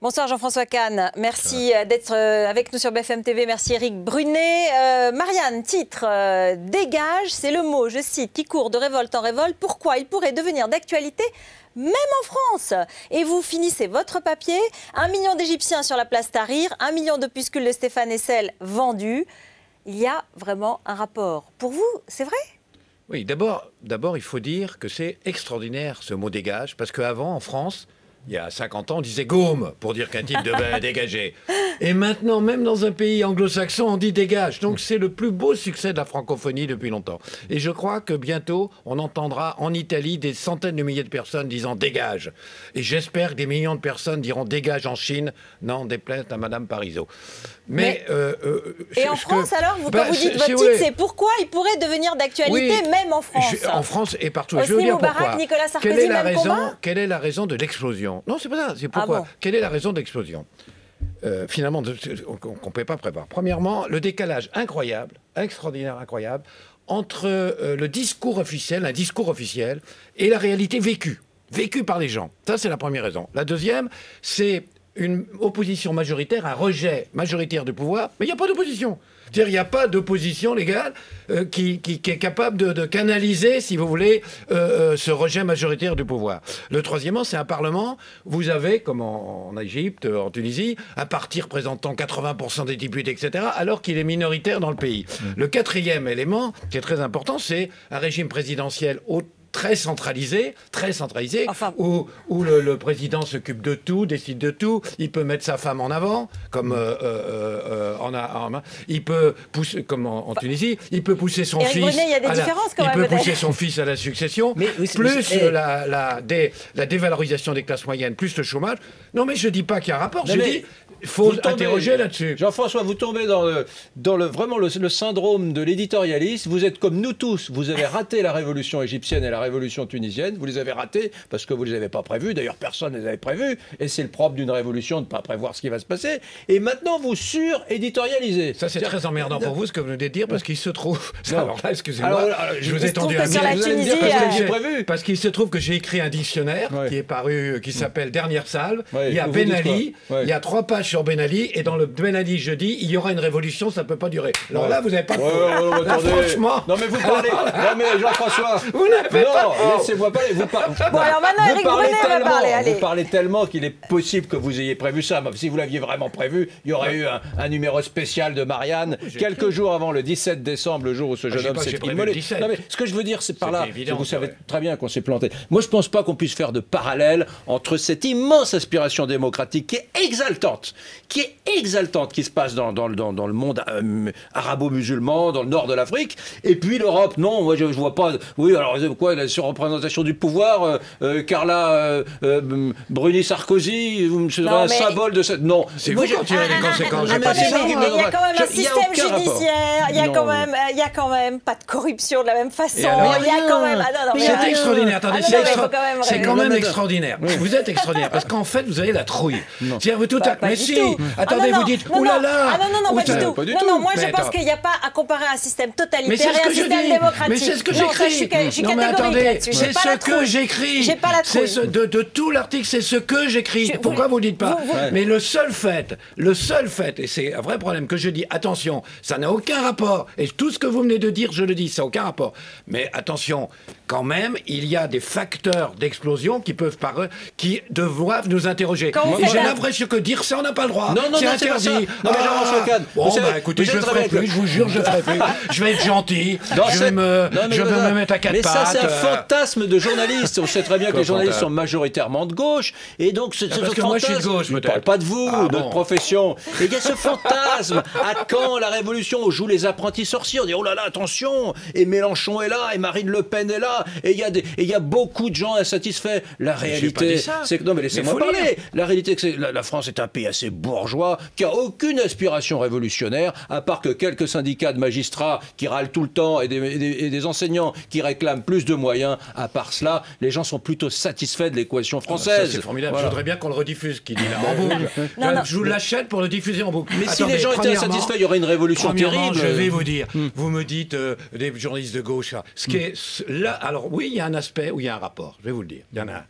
Bonsoir Jean-François Kahn, merci d'être avec nous sur BFM TV, merci Éric Brunet. Marianne, titre, dégage, c'est le mot, je cite, qui court de révolte en révolte. Pourquoi il pourrait devenir d'actualité même en France? Et vous finissez votre papier, 1 million d'Égyptiens sur la place Tahrir, 1 million d'opuscules de Stéphane Hessel vendus. Il y a vraiment un rapport. Pour vous, c'est vrai? Oui, d'abord, il faut dire que c'est extraordinaire ce mot dégage, parce qu'avant, en France, il y a 50 ans, on disait gaume pour dire qu'un type devait dégager. Et maintenant, même dans un pays anglo-saxon, on dit dégage. Donc c'est le plus beau succès de la francophonie depuis longtemps. Et je crois que bientôt, on entendra en Italie des centaines de milliers de personnes disant dégage. Et j'espère que des millions de personnes diront dégage en Chine. Non, déplaise à Madame Parizeau. Et en France, alors, quand vous dites votre titre, c'est pourquoi il pourrait devenir d'actualité même en France. En France et partout. Hosni Je veux dire Moubarak, pourquoi. Nicolas Sarkozy, Quelle est la raison de l'explosion? Non, c'est pas ça. C'est pourquoi. Ah bon. Quelle est la raison de l'explosion? Finalement, qu'on ne peut pas prévoir. Premièrement, le décalage incroyable, extraordinaire, incroyable, entre le discours officiel, un discours officiel, et la réalité vécue par les gens. Ça, c'est la première raison. La deuxième, c'est une opposition majoritaire, un rejet majoritaire du pouvoir, mais il n'y a pas d'opposition. C'est-à-dire qu'il n'y a pas d'opposition légale qui est capable de canaliser, si vous voulez, ce rejet majoritaire du pouvoir. Le troisièmement, c'est un parlement. Vous avez, comme en Égypte, en Tunisie, un parti représentant 80% des députés, etc., alors qu'il est minoritaire dans le pays. Le quatrième élément, qui est très important, c'est un régime présidentiel très centralisé, enfin, où le président s'occupe de tout, décide de tout. Il peut mettre sa femme en avant, comme il peut pousser, comme en Tunisie, il peut pousser son fils. Brunet, il y a des différences quand même. Il peut pousser son fils à la succession, la dévalorisation des classes moyennes, plus le chômage. Non, mais je dis pas qu'il y a un rapport. Je dis il faut interroger là-dessus. Jean-François, vous tombez vraiment le syndrome de l'éditorialiste. Vous êtes comme nous tous. Vous avez raté la révolution égyptienne et la révolution tunisienne. Vous les avez ratés parce que vous ne les avez pas prévus. D'ailleurs, personne ne les avait prévus. Et c'est le propre d'une révolution de ne pas prévoir ce qui va se passer. Et maintenant, vous sur-éditorialisez. Ça, c'est très emmerdant pour vous, ce que vous venez de dire, parce qu'il se trouve... Alors là, excusez-moi, je vous ai tendu un micro. Parce qu'il se trouve que j'ai écrit un dictionnaire qui est paru, qui s'appelle Dernière Salve. Il y a Ben Ali. Il y a 3 pages sur Ben Ali. Et dans le Ben Ali, je dis, il y aura une révolution, ça ne peut pas durer. Alors là, vous n'avez pas... Franchement... Non, mais vous parlez... Non, mais Jean-François... Vous n'avez pas... Laissez-moi parler. Bon, alors maintenant, Éric Brunet va parler. Allez. Vous parlez tellement qu'il est possible que vous ayez prévu ça. Si vous l'aviez vraiment prévu, il y aurait eu un numéro spécial de Marianne quelques jours avant le 17 décembre, le jour où ce jeune homme s'est immolé. Non, mais ce que je veux dire, c'est par là, vous savez très bien qu'on s'est planté. Moi, je ne pense pas qu'on puisse faire de parallèle entre cette immense aspiration démocratique qui est exaltante, qui se passe dans le monde arabo-musulman, dans le nord de l'Afrique, et puis l'Europe. Non, moi, je ne vois pas... Oui, alors, quoi, la surreprésentation du pouvoir, Carla Bruni Sarkozy, c'est un symbole de cette... Non. C'est vous qui en tirez les conséquences. Il y a quand même un système judiciaire, il y a quand même pas de corruption de la même façon. Il y a quand même... C'est extraordinaire, attendez, c'est quand même extraordinaire. Vous êtes extraordinaire, parce qu'en fait, vous avez la trouille. C'est-à-dire, vous tout à... Mais si, attendez, vous dites, oulala. Ah non, pas du tout. Non, moi je pense qu'il n'y a pas à comparer un système totalitaire et un système démocratique. Mais c'est ce que j'écris. Je suis catégorique là-dessus. C'est ce que j'écris. J'ai pas la trouille. De tout l'article, c'est ce que j'écris. Pourquoi vous ne dites pas? Mais le seul fait, et c'est un vrai problème que je dis, attention, ça n'a aucun rapport. Et tout ce que vous venez de dire, je le dis, ça n'a aucun rapport. Mais attention, quand même, il y a des facteurs d'explosion qui doivent nous interroger. J'ai l'impression que dire ça, on n'a pas le droit. C'est interdit. Non, mais Jean-François Kahn, bon, écoutez, je ne ferai plus, je vous jure, je ferai plus. Je vais être gentil. Je vais me mettre à 4 pattes. Mais ça, c'est un fantasme de journaliste. On sait très bien que les journalistes sont majoritairement de gauche. Et donc, ce parce que moi, je suis de gauche, peut-être. Je ne parle pas de vous, notre profession. Et il y a ce fantasme. À quand la révolution? On joue les apprentis sorciers. On dit, oh là là, attention. Et Mélenchon est là, et Marine Le Pen est là. Et il y a beaucoup de gens insatisfaits. La réalité, c'est que... Non, mais laissez-moi parler. La réalité, c'est que la France est un pays assez bourgeois, qui n'a aucune aspiration révolutionnaire, à part que quelques syndicats de magistrats qui râlent tout le temps et des enseignants qui réclament plus de moyens. À part cela, les gens sont plutôt satisfaits de l'équation française. C'est formidable. Voilà. Je voudrais bien qu'on le rediffuse, qui dit là, en boucle. Je vous l'achète pour le diffuser en boucle. Mais si les gens étaient insatisfaits, il y aurait une révolution terrible. Je vais vous dire, vous me dites, des journalistes de gauche, ce qui est là, alors oui, il y a un aspect où il y a un rapport, je vais vous le dire. Il y en a un.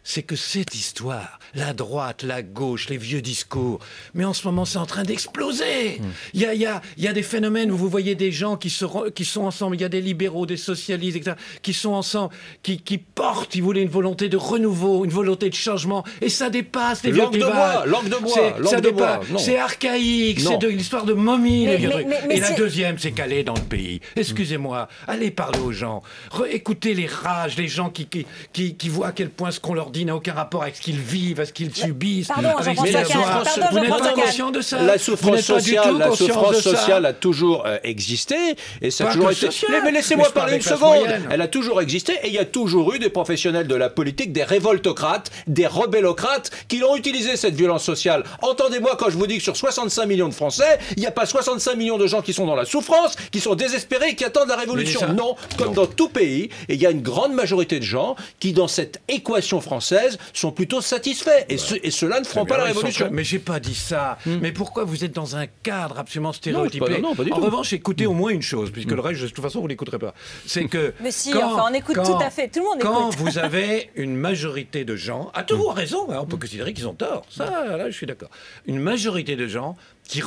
c'est que cette histoire, la droite, la gauche, les vieux discours, mais en ce moment c'est en train d'exploser. Il y a des phénomènes où vous voyez des gens qui sont ensemble, il y a des libéraux, des socialistes, etc., qui sont ensemble, qui portent, si vous voulez, une volonté de renouveau, une volonté de changement, et ça dépasse les vieux clivages. Langue de bois. C'est archaïque, c'est de l'histoire de momie. Et la deuxième, c'est qu'aller dans le pays. Excusez-moi, allez parler aux gens, écoutez les rages, les gens qui voient à quel point ce qu'on leur dit n'a aucun rapport avec ce qu'ils vivent, avec ce qu'ils subissent. Pardon, vous n'êtes pas conscient de ça. La souffrance sociale a toujours existé, et ça a toujours été... Mais laissez-moi parler une seconde. Elle a toujours existé, et il y a toujours eu des professionnels de la politique, des révoltocrates, des rebellocrates, qui ont utilisé cette violence sociale. Entendez-moi quand je vous dis que sur 65 millions de Français, il n'y a pas 65 millions de gens qui sont dans la souffrance, qui sont désespérés, qui attendent la révolution. Non, comme dans tout pays, et il y a une grande majorité de gens qui, dans cette équation française, sont plutôt satisfaits. Et ceux-là ne feront pas la révolution. Mais j'ai pas dit ça. Mais pourquoi vous êtes dans un cadre absolument stéréotypé? Non, pas du tout. En revanche, écoutez au moins une chose, puisque le reste, de toute façon, vous l'écouterez pas. C'est que mais si, on écoute tout à fait. Tout le monde écoute. Quand vous avez une majorité de gens, à tout raison, on peut considérer qu'ils ont tort. Ça, là, je suis d'accord. Une majorité de gens qui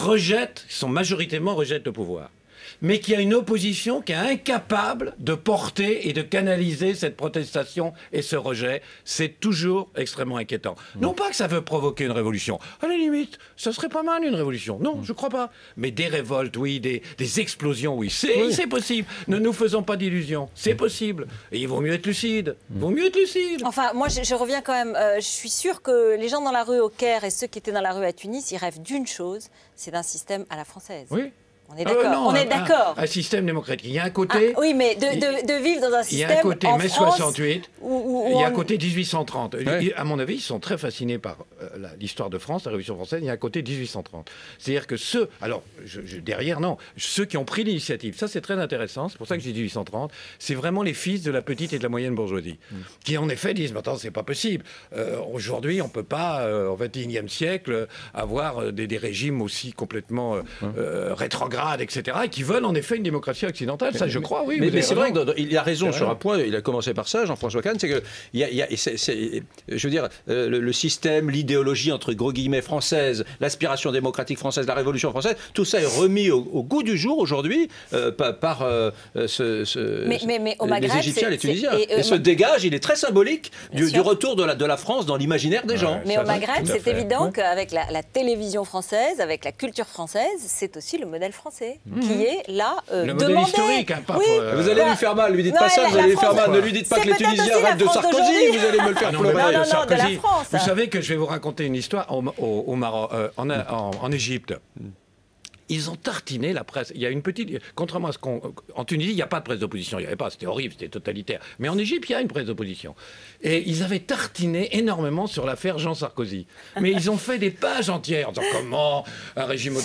sont majoritairement rejettent le pouvoir, mais qui a une opposition qui est incapable de porter et de canaliser cette protestation et ce rejet, c'est toujours extrêmement inquiétant. Non pas que ça veut provoquer une révolution. À la limite, ça serait pas mal une révolution. Non, je crois pas. Mais des révoltes, oui, des explosions, oui, c'est possible. Ne nous faisons pas d'illusions. C'est possible. Et il vaut mieux être lucide. Enfin, moi, je reviens quand même. Je suis sûre que les gens dans la rue au Caire et ceux qui étaient dans la rue à Tunis, ils rêvent d'une chose, c'est d'un système à la française. Oui. On est d'accord. On est d'accord. Un système démocratique. Il y a un côté. Oui, mais de vivre dans un système. Il y a un côté mai 68. Il y a un côté 1830. Ouais. À mon avis, ils sont très fascinés par l'histoire de France, la Révolution française. Il y a un côté 1830. C'est-à-dire que ceux qui ont pris l'initiative, ça c'est très intéressant. C'est pour ça que je dis 1830. C'est vraiment les fils de la petite et de la moyenne bourgeoisie, qui en effet disent, mais attends, c'est pas possible. Aujourd'hui, on peut pas, au XXIe siècle, avoir des régimes aussi complètement rétrogrades, etc., et qui veulent en effet une démocratie occidentale. Ça, je crois, oui. Mais c'est vrai qu'il a raison sur un point, il a commencé par ça, Jean-François Kahn, c'est que, je veux dire, le système, l'idéologie, entre gros guillemets, française, l'aspiration démocratique française, la révolution française, tout ça est remis au goût du jour aujourd'hui par les Égyptiens et les Tunisiens. Et ce dégage, il est très symbolique du retour de la France dans l'imaginaire des gens. Mais au Maghreb, c'est évident qu'avec la télévision française, avec la culture française, c'est aussi le modèle français qui est là le modèle historique, hein, pas vous allez lui faire mal, lui dites pas ça, vous allez lui faire mal, ne lui diite pas que les Tunisiens rêvent de Sarkozy, vous allez me le faire pleurer. Non, de la France. Vous savez que je vais vous raconter une histoire au Maroc, en Égypte. Ils ont tartiné la presse. Il y a une petite... Contrairement à ce en Tunisie, il n'y a pas de presse d'opposition. Il n'y avait pas. C'était horrible, c'était totalitaire. Mais en Égypte, il y a une presse d'opposition. Et ils avaient tartiné énormément sur l'affaire Jean Sarkozy. Mais ils ont fait des pages entières en disant comment un régime...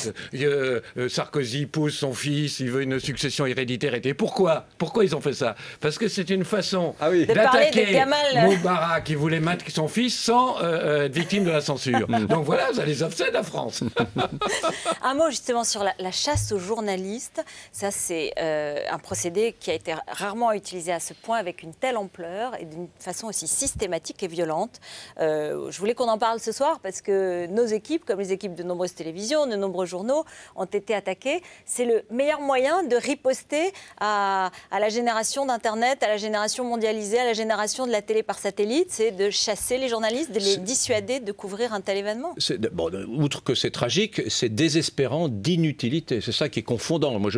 Sarkozy pousse son fils, il veut une succession héréditaire. Et pourquoi ils ont fait ça? Parce que c'est une façon d'attaquer Moubarak qui voulait mettre son fils sans être victime de la censure. Donc voilà, ça les obsède la France. Un mot justement sur la chasse aux journalistes. Ça, c'est un procédé qui a été rarement utilisé à ce point avec une telle ampleur et d'une façon aussi systématique et violente. Je voulais qu'on en parle ce soir parce que nos équipes, comme les équipes de nombreuses télévisions, de nombreux journaux, ont été attaqués. C'est le meilleur moyen de riposter à la génération d'Internet, à la génération mondialisée, à la génération de la télé par satellite, c'est de chasser les journalistes, de les dissuader de couvrir un tel événement. Outre que c'est tragique, c'est désespérant d'inutilité. C'est ça qui est confondant. Moi,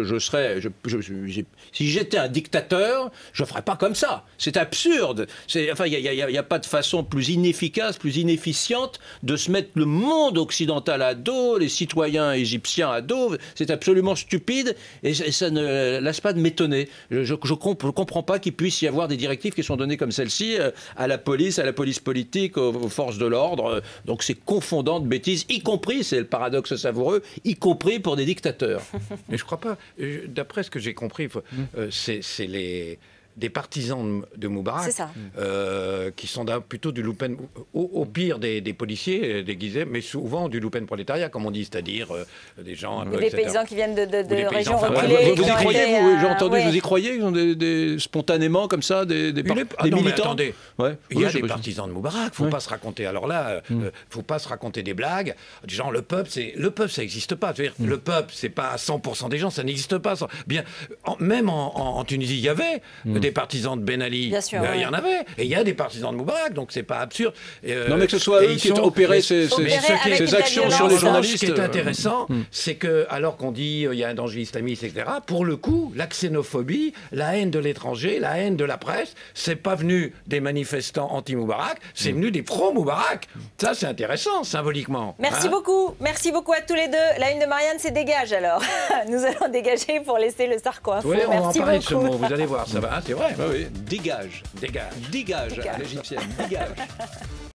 si j'étais un dictateur, je ne ferais pas comme ça. C'est absurde. Enfin, il n'y a pas de façon plus inefficace, plus inefficiente de se mettre le monde occidental à dos, les citoyens égyptiens à dos. C'est absolument stupide et ça ne laisse pas de m'étonner. Je ne comprends pas qu'il puisse y avoir des directives qui sont données comme celle-ci à la police politique, aux forces de l'ordre. Donc c'est confondant de bêtises, y compris, c'est le paradoxe savoureux, y compris pour des dictateurs. Mais je ne crois pas. D'après ce que j'ai compris, c'est des partisans de Moubarak, qui sont plutôt du Loupen, au pire des policiers déguisés, mais souvent du Loupen prolétariat, comme on dit, c'est-à-dire des gens... Ou des paysans qui viennent de régions reculées. Vous y croyez, vous? J'ai entendu, vous y croyez? Ils ont spontanément, comme ça, des militants? Attendez, il y a des partisans de Moubarak, faut pas se raconter. Alors là, faut pas se raconter des blagues. Genre, le peuple, ça n'existe pas. Le peuple, c'est pas 100% des gens, ça n'existe pas. Bien, même en Tunisie, il y avait des partisans de Ben Ali. Bien sûr, il y en avait. Et il y a des partisans de Moubarak, donc c'est pas absurde. Non, mais que ce soit eux qui ont opéré ces actions sur les journalistes. Ce qui est intéressant, c'est que, alors qu'on dit il y a un danger islamiste, etc., pour le coup, la xénophobie, la haine de l'étranger, la haine de la presse, c'est pas venu des manifestants anti-Moubarak, c'est venu des pro-Moubarak. Ça, c'est intéressant, symboliquement. Merci beaucoup. Merci beaucoup à tous les deux. La une de Marianne, c'est dégage alors. Nous allons dégager pour laisser le Sarko Info. Oui, on va en parler de beaucoup. ce mot, vous allez voir, ça va, c'est vrai. Oui, dégage. Dégage. Dégage, à l'égyptienne, dégage.